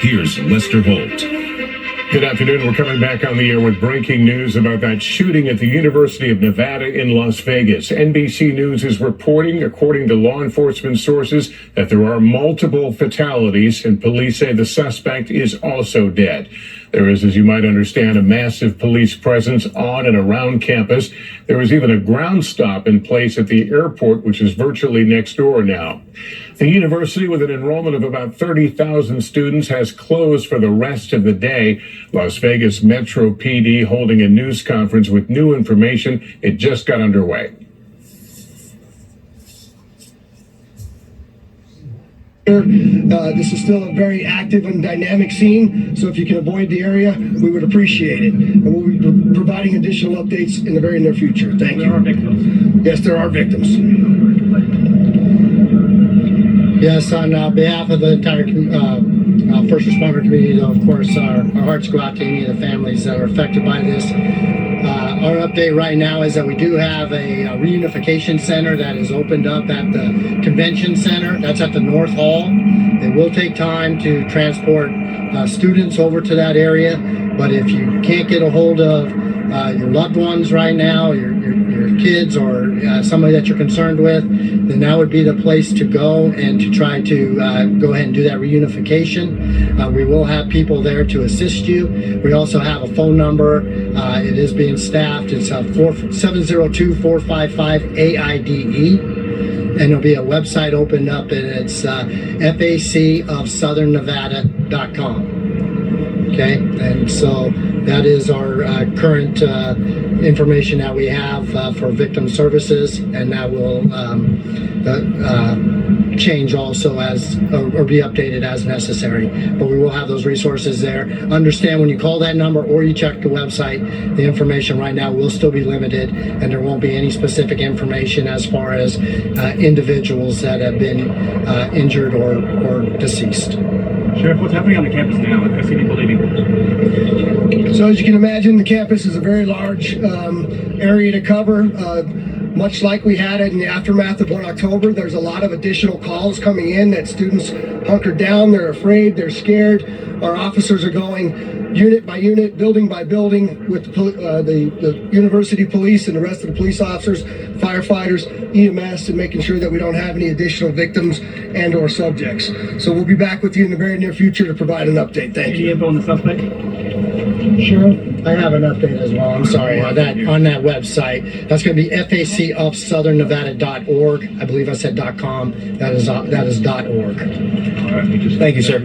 here's Lester Holt. Good afternoon. We're coming back on the air with breaking news about that shooting at the University of Nevada in Las Vegas. NBC News is reporting, according to law enforcement sources, that there are multiple fatalities, and police say the suspect is also dead. There is, as you might understand, a massive police presence on and around campus. There was even a ground stop in place at the airport, which is virtually next door now. The university, with an enrollment of about 30,000 students, has closed for the rest of the day. Las Vegas Metro PD holding a news conference with new information. It just got underway. This is still a very active and dynamic scene, so if you can avoid the area, we would appreciate it. And we'll be providing additional updates in the very near future. Thank you. There are victims. Yes, there are victims. Yes, on behalf of the entire first responder community, of course, our hearts go out to any of the families that are affected by this. Our update right now is that we do have a reunification center that is opened up at the convention center. That's at the North Hall. It will take time to transport students over to that area, but if you can't get a hold of your loved ones right now, your kids or somebody that you're concerned with, then that would be the place to go and to try to go ahead and do that reunification. We will have people there to assist you. We also have a phone number. It is being staffed. It's 702-455-AIDE. And there'll be a website opened up, and it's facofsouthernnevada.com. Okay, and so that is our current information that we have for victim services, and that will change also as or be updated as necessary. But we will have those resources there. Understand when you call that number or you check the website, the information right now will still be limited, and there won't be any specific information as far as individuals that have been injured or deceased. Sheriff, what's happening on the campus now? I see people leaving. So as you can imagine, the campus is a very large area to cover. Much like we had it in the aftermath of 1 October, there's a lot of additional calls coming in that students hunkered down, they're afraid, they're scared. Our officers are going unit by unit, building by building with the university police and the rest of the police officers, firefighters, EMS, and making sure that we don't have any additional victims and or subjects. So we'll be back with you in the very near future to provide an update. Thank you. Any info on the suspect? Sheriff, I have an update as well. I'm sorry, on that website. That's going to be facofsouthernnevada.org. I believe I said .com. That is .org. Thank you, sir.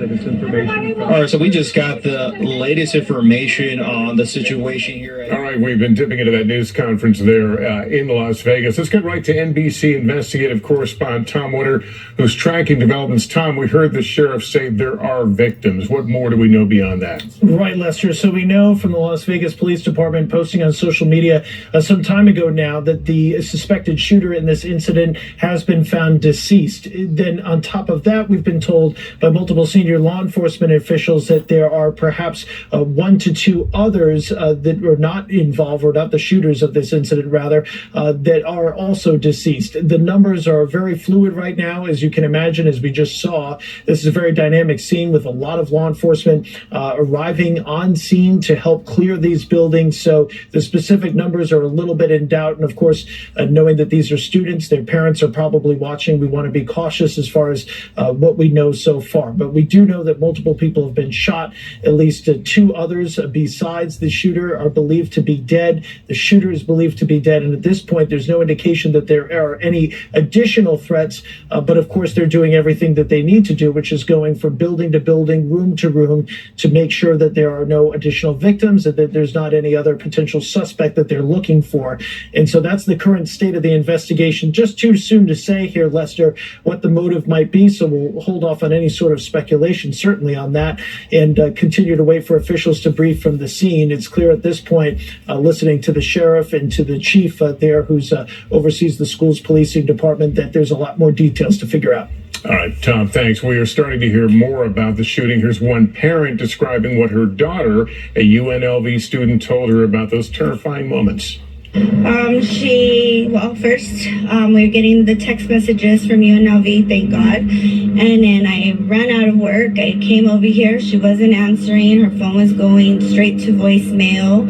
All right, so we just got the latest information on the situation here. All right, we've been dipping into that news conference there in Las Vegas. Let's get right to NBC investigative correspondent Tom Winter, who's tracking developments. Tom, we heard the sheriff say there are victims. What more do we know beyond that? Right, Lester. So we know from the Las Vegas Police Department posting on social media some time ago now that the suspected shooter in this incident has been found deceased. Then on top of that, we've been told by multiple senior law enforcement officials that there are perhaps 1 to 2 others that are not involved, or not the shooters of this incident, rather, that are also deceased. The numbers are very fluid right now, as you can imagine, as we just saw. This is a very dynamic scene with a lot of law enforcement arriving on scene to help clear these buildings. So the specific numbers are a little bit in doubt. And of course, knowing that these are students, their parents are probably watching, we want to be cautious as far as what we know so far. But we do know that multiple people have been shot. At least 2 others besides the shooter are believed to be dead. The shooter is believed to be dead. And at this point, there's no indication that there are any additional threats. But of course, they're doing everything that they need to do, which is going from building to building, room to room, to make sure that there are no additional victims, and that there's not any other potential suspect that they're looking for. And so that's the current state of the investigation. Just too soon to say here, Lester, what the motive might be. So we'll hold off on any sort of speculation, certainly on that, and continue to wait for officials to brief from the scene. It's clear at this point, listening to the sheriff and to the chief there who's oversees the school's policing department, that there's a lot more details to figure out. All right, Tom, thanks. We are starting to hear more about the shooting. Here's one parent describing what her daughter, a UNLV student, told her about those terrifying moments. First, we were getting the text messages from UNLV, thank God. And then I ran out of work work. I came over here. She wasn't answering. Her phone was going straight to voicemail.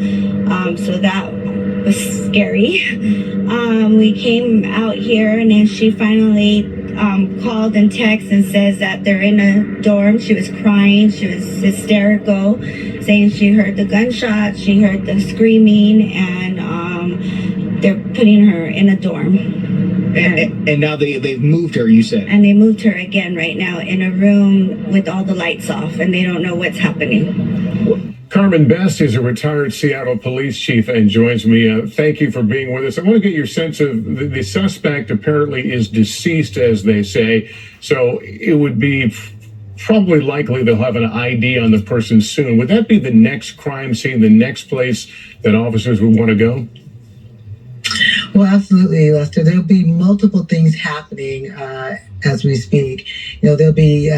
So that was scary. We came out here, and then she finally called and texted and says that they're in a dorm. She was crying. She was hysterical, saying she heard the gunshots, she heard the screaming, and they're putting her in a dorm. And now they've moved her, you said? And they moved her again right now in a room with all the lights off, and they don't know what's happening. Carmen Best is a retired Seattle police chief and joins me. Thank you for being with us. I want to get your sense of the suspect apparently is deceased, as they say. So it would be probably likely they'll have an ID on the person soon. Would that be the next crime scene, the next place that officers would want to go? Well, absolutely, Lester. There'll be multiple things happening as we speak. There'll be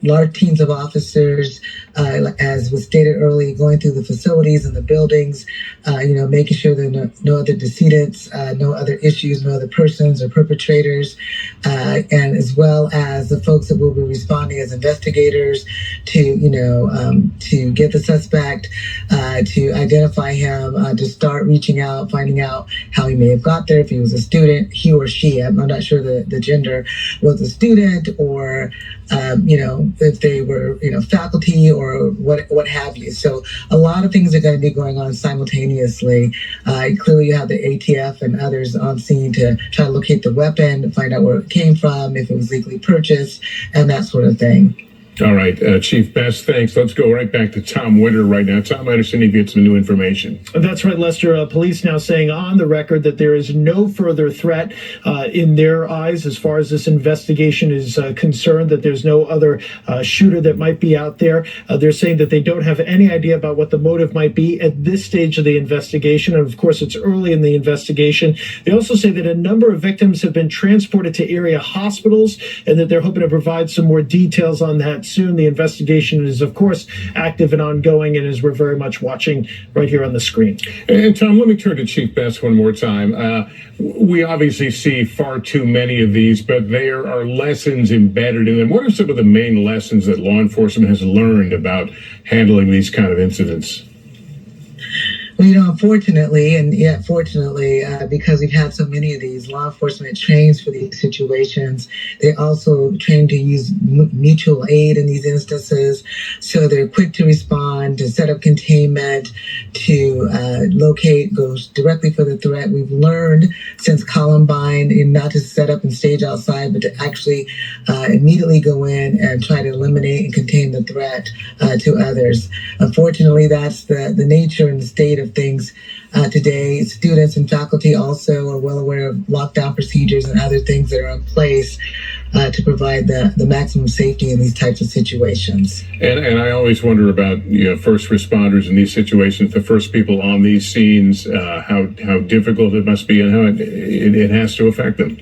large teams of officers, as was stated earlier, going through the facilities and the buildings, making sure there are no other decedents, no other issues, no other persons or perpetrators, and as well as the folks that will be responding as investigators to get the suspect, to identify him, to start reaching out, finding out how he may have got there, if he was a student, he or she, I'm not sure the gender, was a student, or if they were faculty or what have you. So a lot of things are going to be going on simultaneously. Clearly you have the ATF and others on scene to try to locate the weapon, find out where it came from, if it was legally purchased, and that sort of thing. All right, Chief Best, thanks. Let's go right back to Tom Winter right now. Tom, I understand you get some new information. That's right, Lester. Police now saying on the record that there is no further threat in their eyes as far as this investigation is concerned, that there's no other shooter that might be out there. They're saying that they don't have any idea about what the motive might be at this stage of the investigation. And of course, it's early in the investigation. They also say that a number of victims have been transported to area hospitals and that they're hoping to provide some more details on that soon. The investigation is, of course, active and ongoing, and as we're very much watching right here on the screen. And Tom, let me turn to Chief Best one more time. We obviously see far too many of these, but there are lessons embedded in them. What are some of the main lessons that law enforcement has learned about handling these kind of incidents? Well, unfortunately, and yet fortunately, because we've had so many of these, law enforcement trains for these situations. They also train to use mutual aid in these instances. So they're quick to respond, to set up containment, to locate, go directly for the threat. We've learned since Columbine not to set up and stage outside, but to actually immediately go in and try to eliminate and contain the threat to others. Unfortunately, that's the nature and the state of things today. Students and faculty also are well aware of lockdown procedures and other things that are in place to provide the maximum safety in these types of situations. And I always wonder about first responders in these situations, the first people on these scenes, how difficult it must be and how it has to affect them.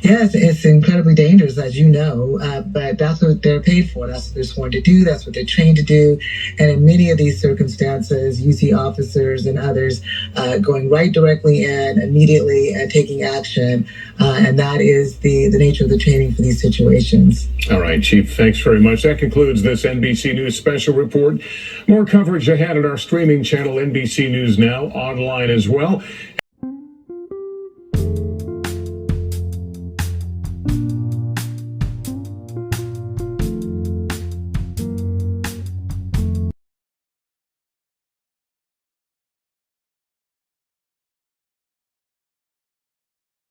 Yes, it's incredibly dangerous, as you know, but that's what they're paid for. That's what they're sworn to do. That's what they're trained to do. And in many of these circumstances, you see officers and others going right directly in immediately and taking action. And that is the nature of the training for these situations. All right, Chief, thanks very much. That concludes this NBC News special report. More coverage ahead on our streaming channel, NBC News Now, online as well.